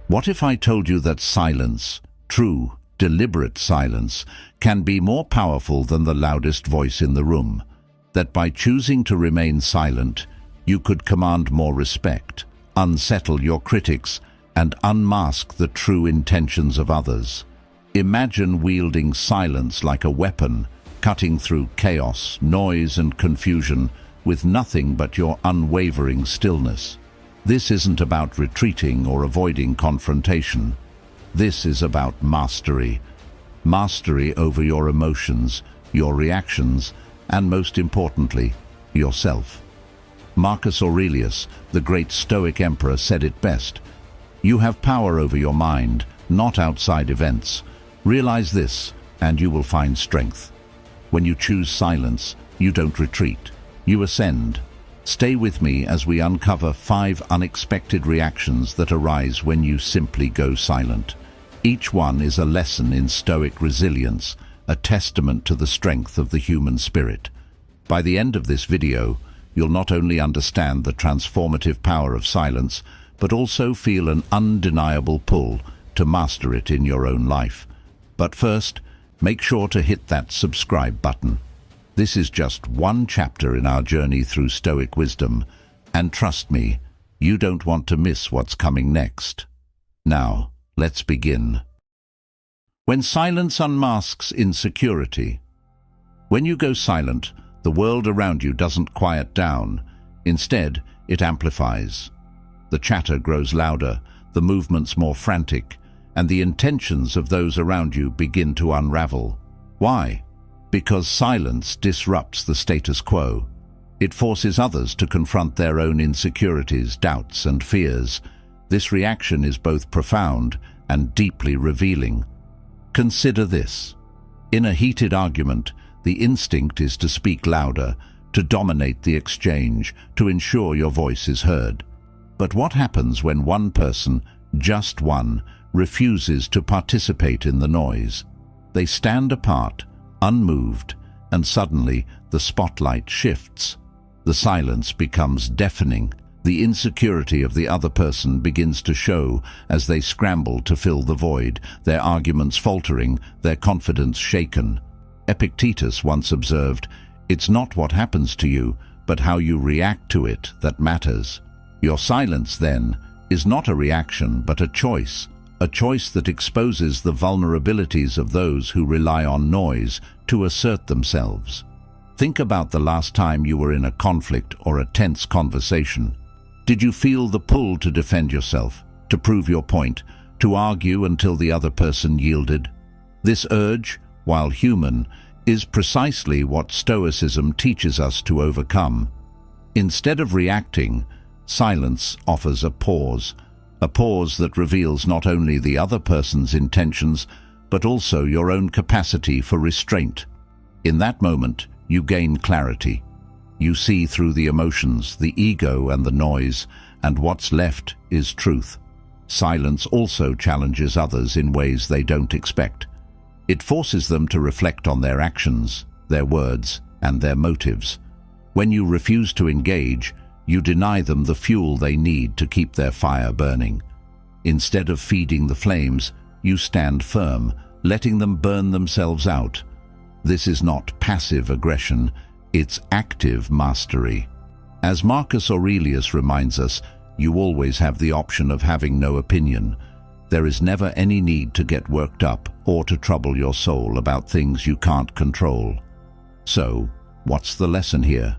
What if I told you that silence, true, deliberate silence, can be more powerful than the loudest voice in the room? That by choosing to remain silent, you could command more respect, unsettle your critics, and unmask the true intentions of others. Imagine wielding silence like a weapon, cutting through chaos, noise, and confusion with nothing but your unwavering stillness. This isn't about retreating or avoiding confrontation. This is about mastery. Mastery over your emotions, your reactions, and most importantly, yourself. Marcus Aurelius, the great Stoic emperor, said it best. You have power over your mind, not outside events. Realize this, and you will find strength. When you choose silence, you don't retreat. You ascend. Stay with me as we uncover 5 unexpected reactions that arise when you simply go silent. Each one is a lesson in Stoic resilience, a testament to the strength of the human spirit. By the end of this video, you'll not only understand the transformative power of silence, but also feel an undeniable pull to master it in your own life. But first, make sure to hit that subscribe button. This is just one chapter in our journey through Stoic wisdom, and trust me, you don't want to miss what's coming next. Now, let's begin. When silence unmasks insecurity. When you go silent, the world around you doesn't quiet down. Instead, it amplifies. The chatter grows louder, the movements more frantic, and the intentions of those around you begin to unravel. Why? Because silence disrupts the status quo. It forces others to confront their own insecurities, doubts, and fears. This reaction is both profound and deeply revealing. Consider this. In a heated argument, the instinct is to speak louder, to dominate the exchange, to ensure your voice is heard. But what happens when one person, just one, refuses to participate in the noise? They stand apart, unmoved, and suddenly the spotlight shifts. The silence becomes deafening. The insecurity of the other person begins to show as they scramble to fill the void, their arguments faltering, their confidence shaken. Epictetus once observed, "It's not what happens to you, but how you react to it that matters." Your silence, then, is not a reaction but a choice that exposes the vulnerabilities of those who rely on noise to assert themselves. Think about the last time you were in a conflict or a tense conversation. Did you feel the pull to defend yourself, to prove your point, to argue until the other person yielded? This urge, while human, is precisely what Stoicism teaches us to overcome. Instead of reacting, silence offers a pause that reveals not only the other person's intentions, but also your own capacity for restraint. In that moment, you gain clarity. You see through the emotions, the ego, and the noise, and what's left is truth. Silence also challenges others in ways they don't expect. It forces them to reflect on their actions, their words, and their motives. When you refuse to engage, you deny them the fuel they need to keep their fire burning. Instead of feeding the flames, you stand firm, letting them burn themselves out. This is not passive aggression, it's active mastery. As Marcus Aurelius reminds us, you always have the option of having no opinion. There is never any need to get worked up or to trouble your soul about things you can't control. So, what's the lesson here?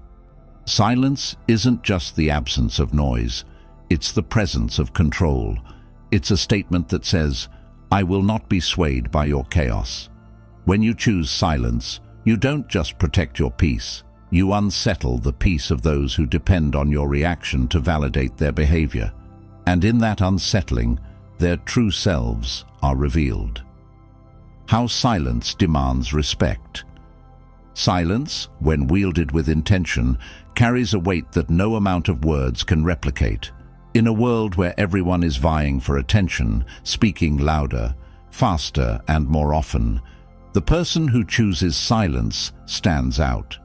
Silence isn't just the absence of noise, it's the presence of control. It's a statement that says, "I will not be swayed by your chaos." When you choose silence, you don't just protect your peace, you unsettle the peace of those who depend on your reaction to validate their behavior. And in that unsettling, their true selves are revealed. How silence demands respect. Silence, when wielded with intention, carries a weight that no amount of words can replicate. In a world where everyone is vying for attention, speaking louder, faster, and more often, the person who chooses silence stands out.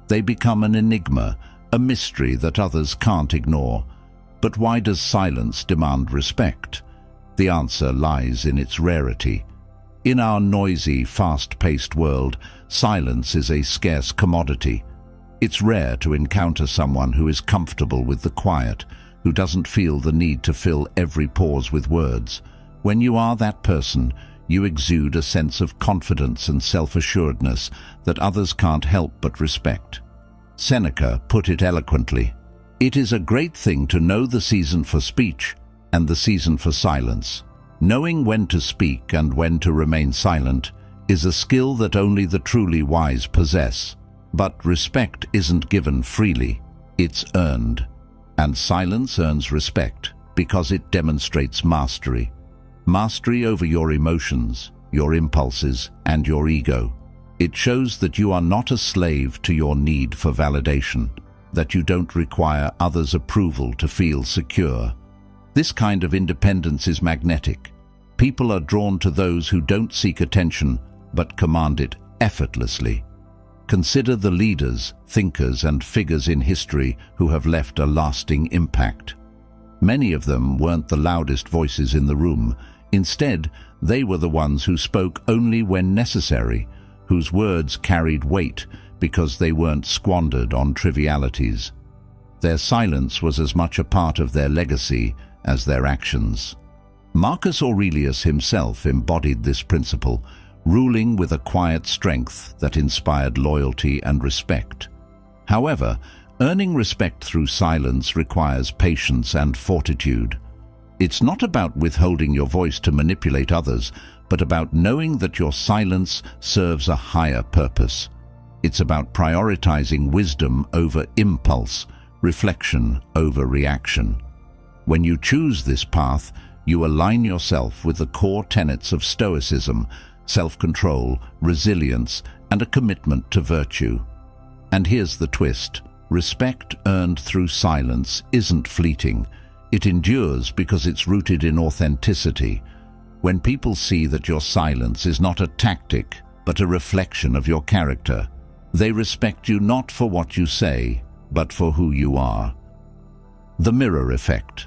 They become an enigma, a mystery that others can't ignore. But why does silence demand respect? The answer lies in its rarity. In our noisy, fast-paced world, silence is a scarce commodity. It's rare to encounter someone who is comfortable with the quiet, who doesn't feel the need to fill every pause with words. When you are that person, you exude a sense of confidence and self-assuredness that others can't help but respect. Seneca put it eloquently, "It is a great thing to know the season for speech and the season for silence. Knowing when to speak and when to remain silent is a skill that only the truly wise possess. But respect isn't given freely, it's earned. And silence earns respect because it demonstrates mastery. Mastery over your emotions, your impulses, and your ego. It shows that you are not a slave to your need for validation, that you don't require others' approval to feel secure. This kind of independence is magnetic. People are drawn to those who don't seek attention, but command it effortlessly. Consider the leaders, thinkers, and figures in history who have left a lasting impact. Many of them weren't the loudest voices in the room. Instead, they were the ones who spoke only when necessary, whose words carried weight because they weren't squandered on trivialities. Their silence was as much a part of their legacy as their actions. Marcus Aurelius himself embodied this principle, ruling with a quiet strength that inspired loyalty and respect. However, earning respect through silence requires patience and fortitude. It's not about withholding your voice to manipulate others, but about knowing that your silence serves a higher purpose. It's about prioritizing wisdom over impulse, reflection over reaction. When you choose this path, you align yourself with the core tenets of Stoicism: self-control, resilience, and a commitment to virtue. And here's the twist: respect earned through silence isn't fleeting. It endures because it's rooted in authenticity. When people see that your silence is not a tactic, but a reflection of your character, they respect you not for what you say, but for who you are. The mirror effect.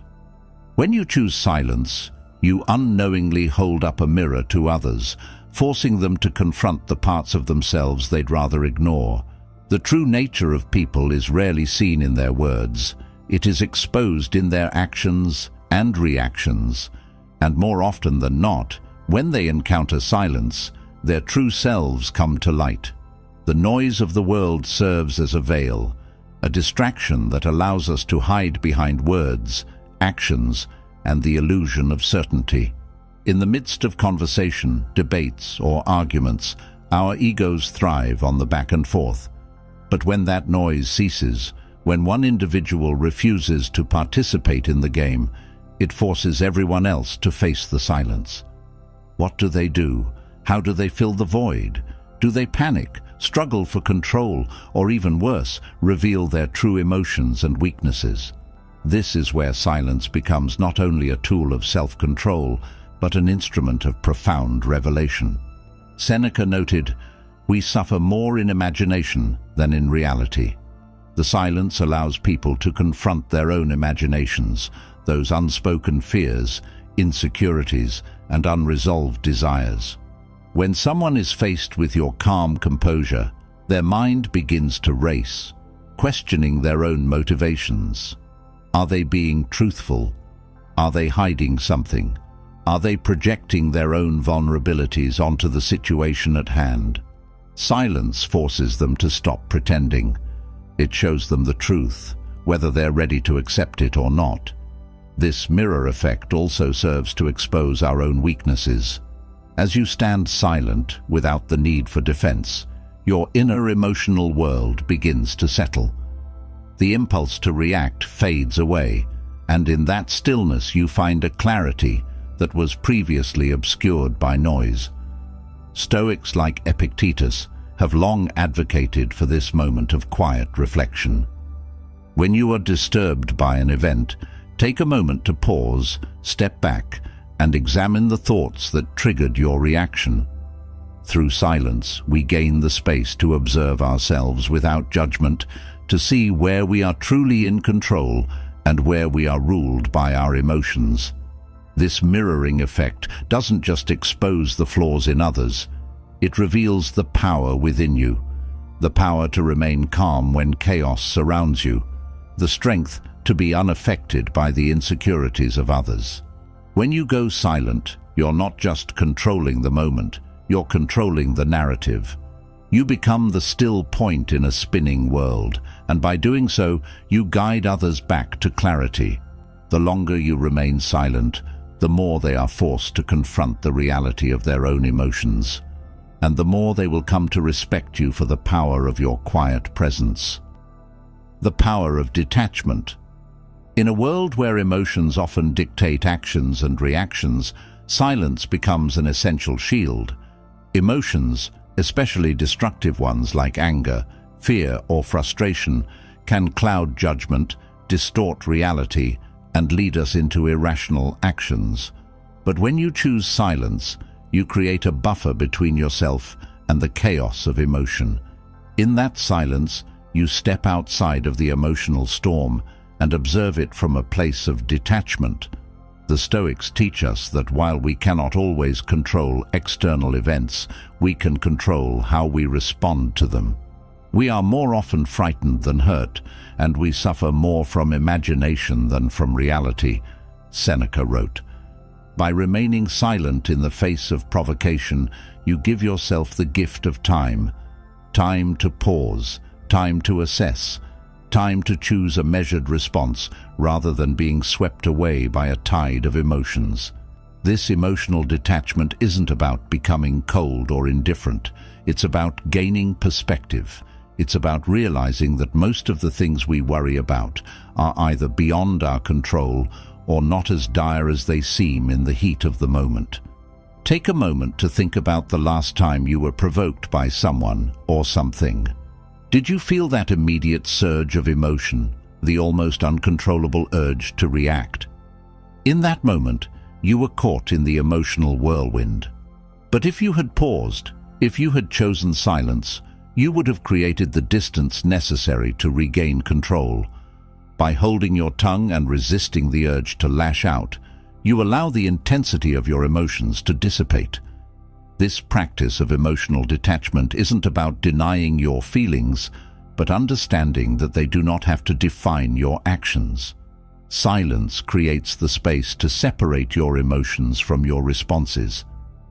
When you choose silence, you unknowingly hold up a mirror to others, forcing them to confront the parts of themselves they'd rather ignore. The true nature of people is rarely seen in their words. It is exposed in their actions and reactions, and more often than not, when they encounter silence, their true selves come to light. The noise of the world serves as a veil, a distraction that allows us to hide behind words, actions, and the illusion of certainty. In the midst of conversation, debates, or arguments, our egos thrive on the back and forth. But when that noise ceases, when one individual refuses to participate in the game, it forces everyone else to face the silence. What do they do? How do they fill the void? Do they panic, struggle for control, or even worse, reveal their true emotions and weaknesses? This is where silence becomes not only a tool of self-control, but an instrument of profound revelation. Seneca noted, "We suffer more in imagination than in reality." The silence allows people to confront their own imaginations, those unspoken fears, insecurities, and unresolved desires. When someone is faced with your calm composure, their mind begins to race, questioning their own motivations. Are they being truthful? Are they hiding something? Are they projecting their own vulnerabilities onto the situation at hand? Silence forces them to stop pretending. It shows them the truth, whether they're ready to accept it or not. This mirror effect also serves to expose our own weaknesses. As you stand silent without the need for defense, your inner emotional world begins to settle. The impulse to react fades away, and in that stillness you find a clarity that was previously obscured by noise. Stoics like Epictetus have long advocated for this moment of quiet reflection. When you are disturbed by an event, take a moment to pause, step back, and examine the thoughts that triggered your reaction. Through silence, we gain the space to observe ourselves without judgment, to see where we are truly in control and where we are ruled by our emotions. This mirroring effect doesn't just expose the flaws in others, it reveals the power within you, the power to remain calm when chaos surrounds you, the strength to be unaffected by the insecurities of others. When you go silent, you're not just controlling the moment, you're controlling the narrative. You become the still point in a spinning world, and by doing so, you guide others back to clarity. The longer you remain silent, the more they are forced to confront the reality of their own emotions, and the more they will come to respect you for the power of your quiet presence. The power of detachment. In a world where emotions often dictate actions and reactions, silence becomes an essential shield. Emotions, especially destructive ones like anger, fear, or frustration, can cloud judgment, distort reality, and lead us into irrational actions. But when you choose silence, you create a buffer between yourself and the chaos of emotion. In that silence, you step outside of the emotional storm and observe it from a place of detachment. The Stoics teach us that while we cannot always control external events, we can control how we respond to them. We are more often frightened than hurt, and we suffer more from imagination than from reality, Seneca wrote. By remaining silent in the face of provocation, you give yourself the gift of time. Time to pause, time to assess, time to choose a measured response rather than being swept away by a tide of emotions. This emotional detachment isn't about becoming cold or indifferent. It's about gaining perspective. It's about realizing that most of the things we worry about are either beyond our control or not as dire as they seem in the heat of the moment. Take a moment to think about the last time you were provoked by someone or something. Did you feel that immediate surge of emotion, the almost uncontrollable urge to react? In that moment, you were caught in the emotional whirlwind. But if you had paused, if you had chosen silence, you would have created the distance necessary to regain control. By holding your tongue and resisting the urge to lash out, you allow the intensity of your emotions to dissipate. This practice of emotional detachment isn't about denying your feelings, but understanding that they do not have to define your actions. Silence creates the space to separate your emotions from your responses.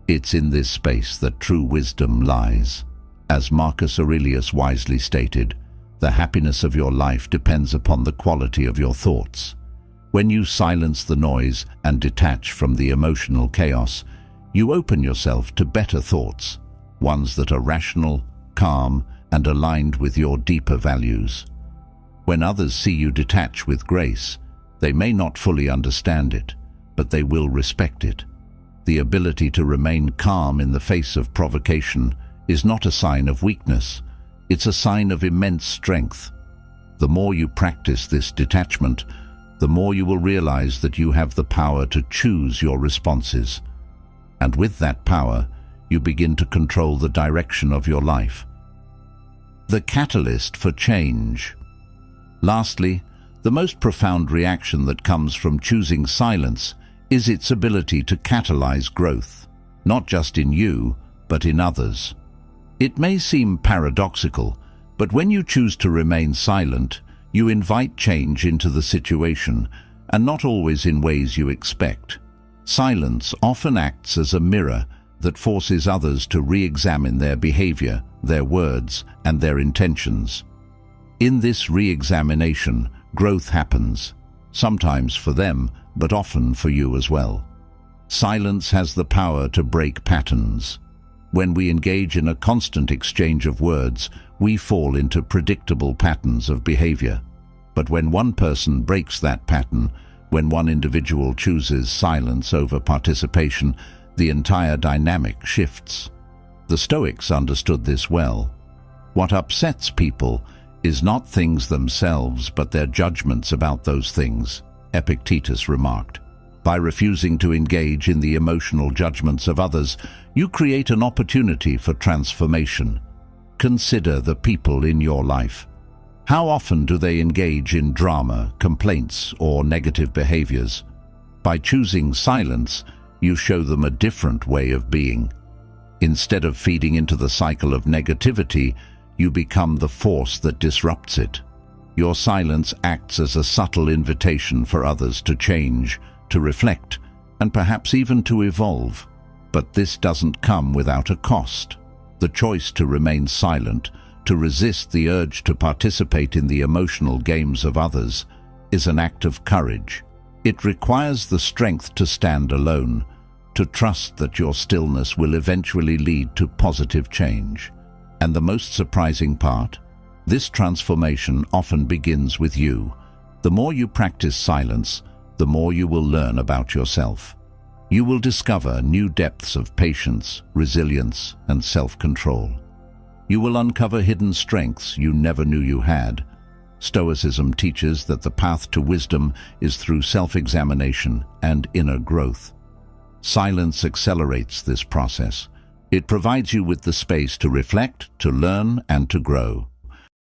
It's in this space that true wisdom lies. As Marcus Aurelius wisely stated, the happiness of your life depends upon the quality of your thoughts. When you silence the noise and detach from the emotional chaos, you open yourself to better thoughts, ones that are rational, calm, and aligned with your deeper values. When others see you detach with grace, they may not fully understand it, but they will respect it. The ability to remain calm in the face of provocation is not a sign of weakness, it's a sign of immense strength. The more you practice this detachment, the more you will realize that you have the power to choose your responses. And with that power, you begin to control the direction of your life. The catalyst for change. Lastly, the most profound reaction that comes from choosing silence is its ability to catalyze growth, not just in you, but in others. It may seem paradoxical, but when you choose to remain silent, you invite change into the situation, and not always in ways you expect. Silence often acts as a mirror that forces others to re-examine their behavior, their words, and their intentions. In this re-examination, growth happens, sometimes for them, but often for you as well. Silence has the power to break patterns. When we engage in a constant exchange of words, we fall into predictable patterns of behavior. But when one person breaks that pattern, when one individual chooses silence over participation, the entire dynamic shifts. The Stoics understood this well. What upsets people is not things themselves, but their judgments about those things, Epictetus remarked. By refusing to engage in the emotional judgments of others, you create an opportunity for transformation. Consider the people in your life. How often do they engage in drama, complaints, or negative behaviors? By choosing silence, you show them a different way of being. Instead of feeding into the cycle of negativity, you become the force that disrupts it. Your silence acts as a subtle invitation for others to change, to reflect, and perhaps even to evolve. But this doesn't come without a cost. The choice to remain silent, to resist the urge to participate in the emotional games of others, is an act of courage. It requires the strength to stand alone, to trust that your stillness will eventually lead to positive change. And the most surprising part? This transformation often begins with you. The more you practice silence, the more you will learn about yourself. You will discover new depths of patience, resilience, and self-control. You will uncover hidden strengths you never knew you had. Stoicism teaches that the path to wisdom is through self-examination and inner growth. Silence accelerates this process. It provides you with the space to reflect, to learn, and to grow.